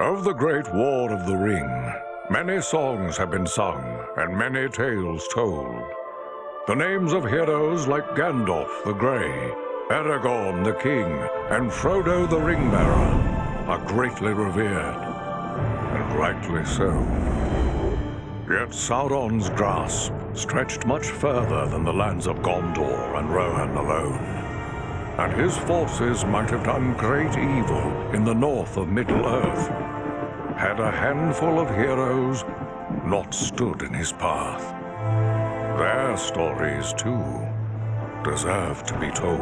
Of the Great War of the Ring, many songs have been sung and many tales told. The names of heroes like Gandalf the Grey, Aragorn the King, and Frodo the Ring-Bearer are greatly revered, and rightly so. Yet Sauron's grasp stretched much further than the lands of Gondor and Rohan alone, and his forces might have done great evil in the north of Middle-earth, had a handful of heroes not stood in his path. Their stories, too, deserve to be told.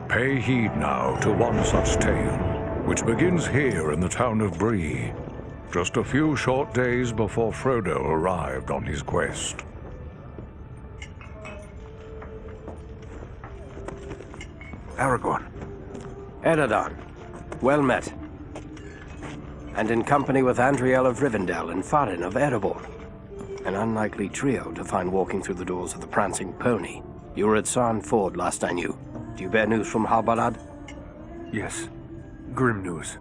Pay heed now to one such tale, which begins here in the town of Bree, just a few short days before Frodo arrived on his quest. Aragorn. Eredon, well met. And in company with Andriel of Rivendell and Farin of Erebor. An unlikely trio to find walking through the doors of the Prancing Pony. You were at Sarn Ford last I knew. Do you bear news from Halbarad? Yes. Grim news.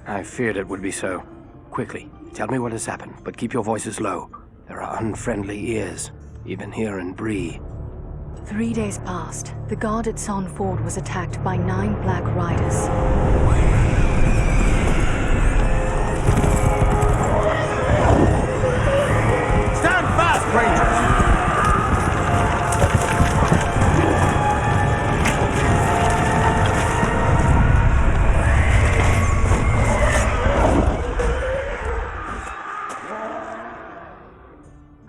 I feared it would be so. Quickly, tell me what has happened, but keep your voices low. There are unfriendly ears, even here in Bree. 3 days passed. The guard at Sarn Ford was attacked by 9 Black Riders. Stand fast, Rangers!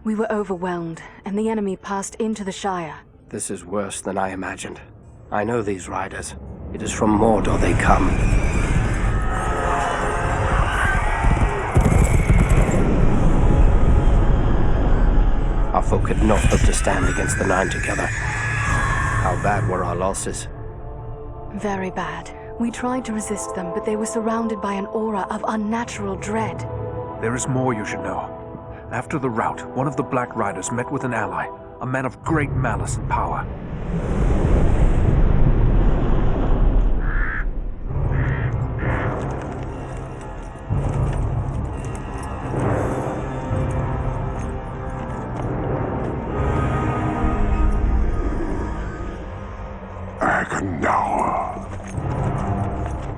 We were overwhelmed, and the enemy passed into the Shire. This is worse than I imagined. I know these riders. It is from Mordor they come. Our folk could not hope to stand against the 9 together. How bad were our losses? Very bad. We tried to resist them, but they were surrounded by an aura of unnatural dread. There is more you should know. After the rout, one of the Black Riders met with an ally, a man of great malice and power.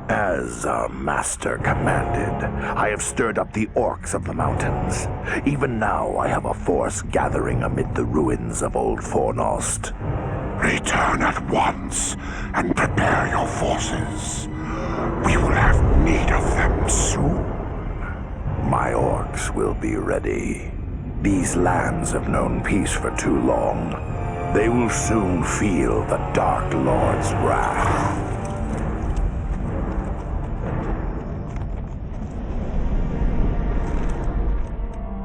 As our master commanded, I have stirred up the orcs of the mountains. Even now I have a force gathering amid the ruins of Old Fornost. Return at once and prepare your forces. We will have need of them soon. My orcs will be ready. These lands have known peace for too long. They will soon feel the Dark Lord's wrath.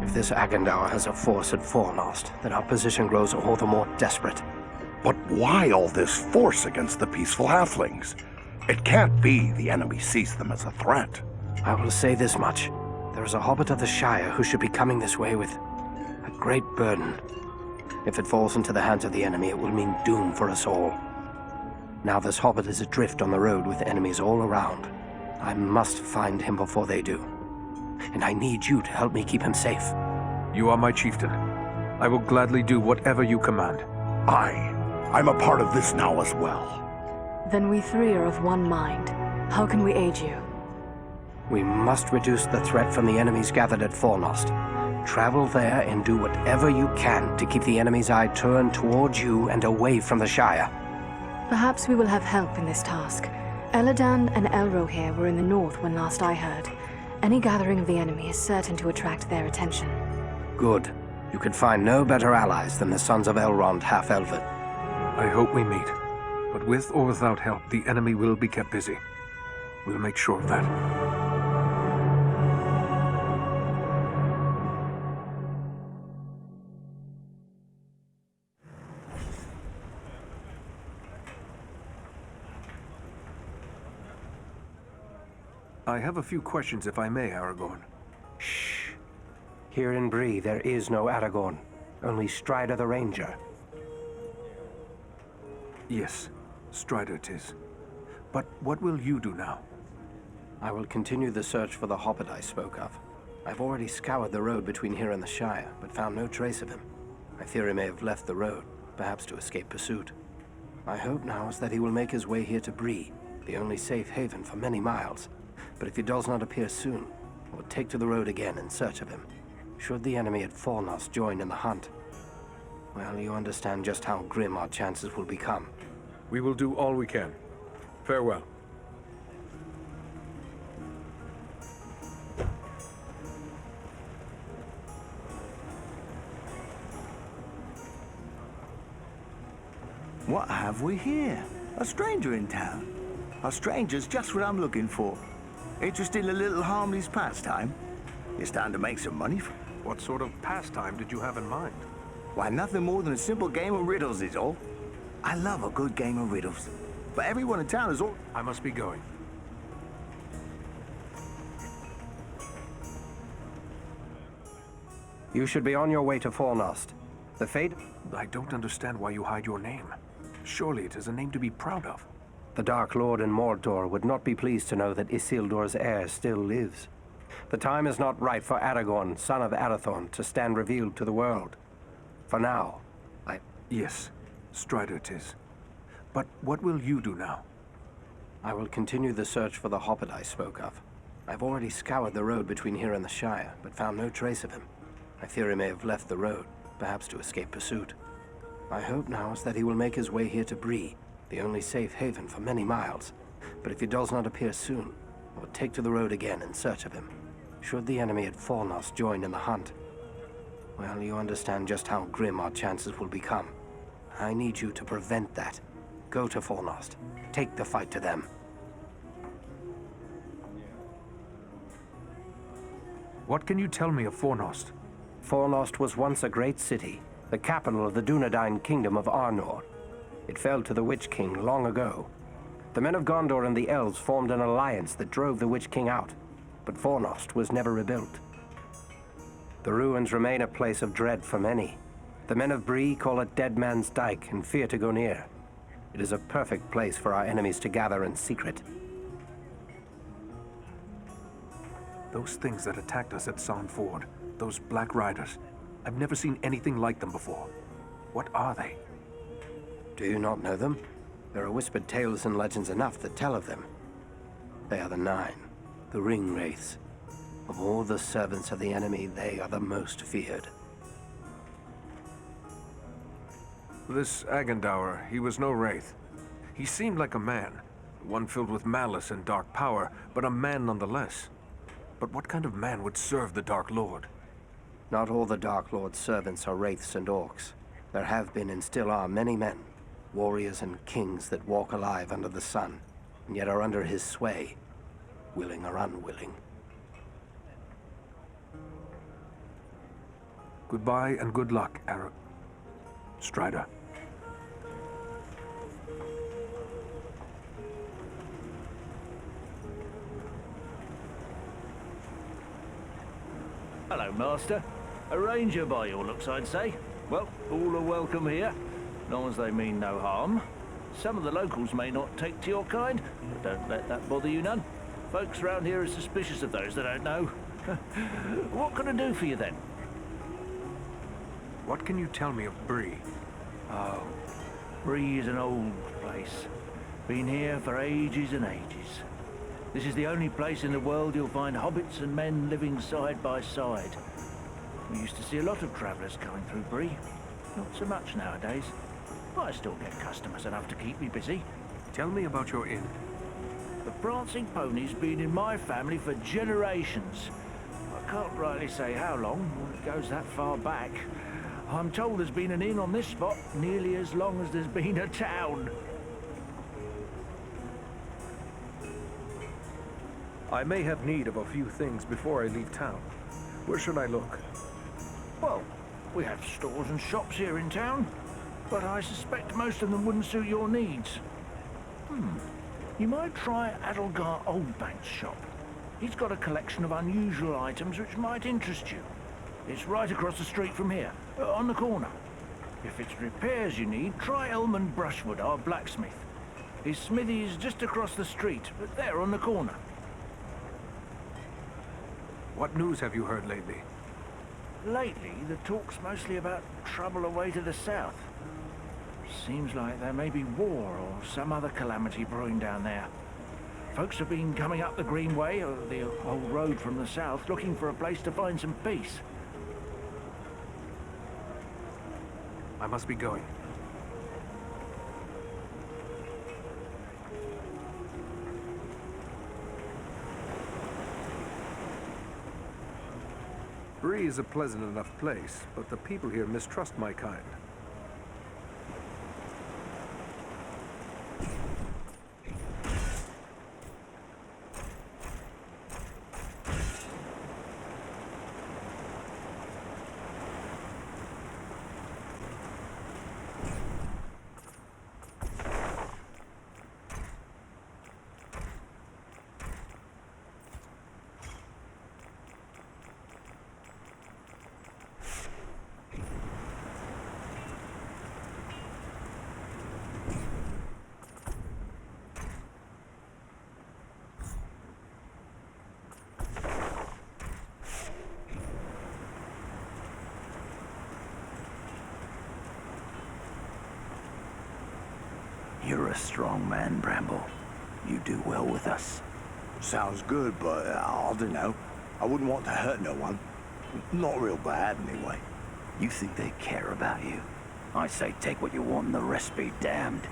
If this Agandaur has a force at Fornost, then our position grows all the more desperate. But why all this force against the peaceful halflings? It can't be the enemy sees them as a threat. I will say this much. There is a hobbit of the Shire who should be coming this way with a great burden. If it falls into the hands of the enemy, it will mean doom for us all. Now this hobbit is adrift on the road with enemies all around. I must find him before they do. And I need you to help me keep him safe. You are my chieftain. I will gladly do whatever you command. I'm a part of this now as well. Then we 3 are of one mind. How can we aid you? We must reduce the threat from the enemies gathered at Fornost. Travel there and do whatever you can to keep the enemy's eye turned towards you and away from the Shire. Perhaps we will have help in this task. Eladan and Elrohir were in the north when last I heard. Any gathering of the enemy is certain to attract their attention. Good. You could find no better allies than the sons of Elrond half-elven. I hope we meet. But with or without help, the enemy will be kept busy. We'll make sure of that. I have a few questions, if I may, Aragorn. Shh. Here in Bree, there is no Aragorn. Only Strider the Ranger. Yes, Strider 'tis. But what will you do now? I will continue the search for the hobbit I spoke of. I've already scoured the road between here and the Shire, but found no trace of him. I fear he may have left the road, perhaps to escape pursuit. My hope now is that he will make his way here to Bree, the only safe haven for many miles. But if he does not appear soon, I will take to the road again in search of him. Should the enemy at Fornost join in the hunt, well, you understand just how grim our chances will become. We will do all we can. Farewell. What have we here? A stranger in town. A stranger's just what I'm looking for. Interested in a little harmless pastime? It's time to make some money. What sort of pastime did you have in mind? Why, nothing more than a simple game of riddles is all. I love a good game of riddles. But everyone in town is all... I must be going. You should be on your way to Fornost. The fate... I don't understand why you hide your name. Surely it is a name to be proud of. The Dark Lord in Mordor would not be pleased to know that Isildur's heir still lives. The time is not right for Aragorn, son of Arathorn, to stand revealed to the world. For now, Yes, Strider it is. But what will you do now? I will continue the search for the hobbit I spoke of. I've already scoured the road between here and the Shire, but found no trace of him. I fear he may have left the road, perhaps to escape pursuit. My hope now is that he will make his way here to Bree, the only safe haven for many miles. But if he does not appear soon, I will take to the road again in search of him. Should the enemy at Fornost join in the hunt, well, you understand just how grim our chances will become. I need you to prevent that. Go to Fornost. Take the fight to them. What can you tell me of Fornost? Fornost was once a great city, the capital of the Dunedain kingdom of Arnor. It fell to the Witch King long ago. The men of Gondor and the elves formed an alliance that drove the Witch King out, but Fornost was never rebuilt. The ruins remain a place of dread for many. The men of Bree call it Dead Man's Dyke and fear to go near. It is a perfect place for our enemies to gather in secret. Those things that attacked us at Sand Ford, those Black Riders, I've never seen anything like them before. What are they? Do you not know them? There are whispered tales and legends enough that tell of them. They are the Nine, the Ring Wraiths. Of all the servants of the enemy, they are the most feared. This Agendour, he was no wraith. He seemed like a man, one filled with malice and dark power, but a man nonetheless. But what kind of man would serve the Dark Lord? Not all the Dark Lord's servants are wraiths and orcs. There have been and still are many men, warriors and kings that walk alive under the sun, and yet are under his sway, willing or unwilling. Goodbye and good luck, Strider. Hello, Master. A ranger by your looks, I'd say. Well, all are welcome here, long as they mean no harm. Some of the locals may not take to your kind, but don't let that bother you none. Folks around here are suspicious of those that don't know. What can I do for you, then? What can you tell me of Bree? Oh, Bree is an old place. Been here for ages and ages. This is the only place in the world you'll find hobbits and men living side by side. We used to see a lot of travellers going through Bree. Not so much nowadays. But I still get customers enough to keep me busy. Tell me about your inn. The Prancing Pony's been in my family for generations. I can't rightly say how long, it goes that far back. I'm told there's been an inn on this spot nearly as long as there's been a town. I may have need of a few things before I leave town. Where should I look? Well, we have stores and shops here in town, but I suspect most of them wouldn't suit your needs. You might try Adelgar Oldbank's shop. He's got a collection of unusual items which might interest you. It's right across the street from here, on the corner. If it's repairs you need, try Elman Brushwood, our blacksmith. His smithy is just across the street, but there on the corner. What news have you heard lately? Lately, the talk's mostly about trouble away to the south. Seems like there may be war or some other calamity brewing down there. Folks have been coming up the Greenway, or the old road from the south, looking for a place to find some peace. I must be going. Bree is a pleasant enough place, but the people here mistrust my kind. You're a strong man, Bramble. You do well with us. Sounds good, but I don't know. I wouldn't want to hurt no one. Not real bad, anyway. You think they care about you? I say take what you want and the rest be damned.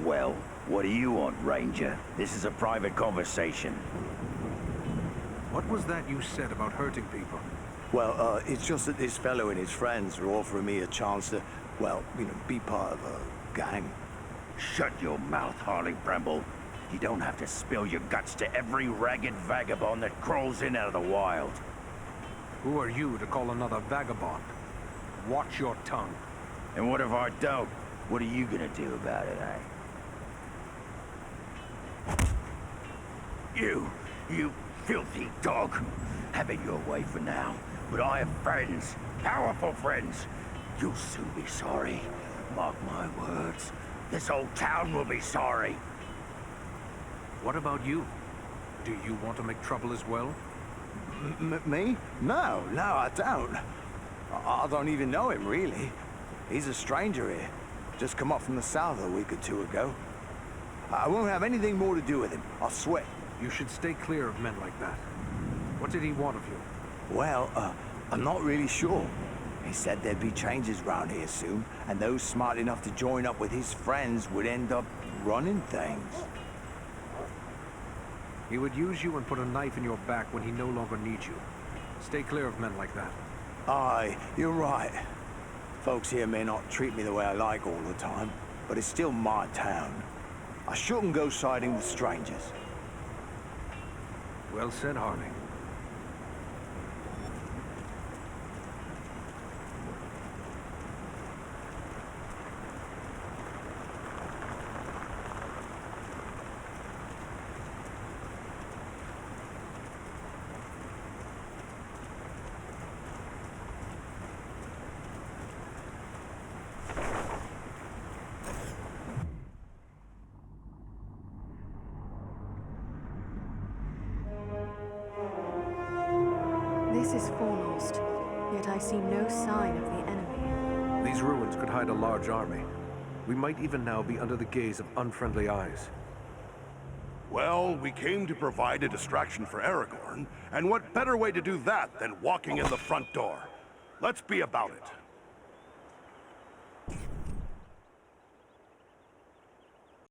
Well, what do you want, Ranger? This is a private conversation. What was that you said about hurting people? Well, it's just that this fellow and his friends are offering me a chance to, well, be part of a gang. Shut your mouth, Harley Bramble. You don't have to spill your guts to every ragged vagabond that crawls in out of the wild. Who are you to call another vagabond? Watch your tongue. And what if I don't? What are you gonna do about it, eh? You filthy dog. Have it your way for now. But I have friends, powerful friends. You'll soon be sorry. Mark my words. This old town will be sorry. What about you? Do you want to make trouble as well? Me? No, I don't. I don't even know him, really. He's a stranger here. Just come up from the south a week or two ago. I won't have anything more to do with him, I swear. You should stay clear of men like that. What did he want of you? Well, I'm not really sure. He said there'd be changes round here soon, and those smart enough to join up with his friends would end up running things. He would use you and put a knife in your back when he no longer needs you. Stay clear of men like that. Aye, you're right. Folks here may not treat me the way I like all the time, but it's still my town. I shouldn't go siding with strangers. Well said, Harley. This is foremost, yet I see no sign of the enemy. These ruins could hide a large army. We might even now be under the gaze of unfriendly eyes. Well, we came to provide a distraction for Aragorn, and what better way to do that than walking in the front door? Let's be about it.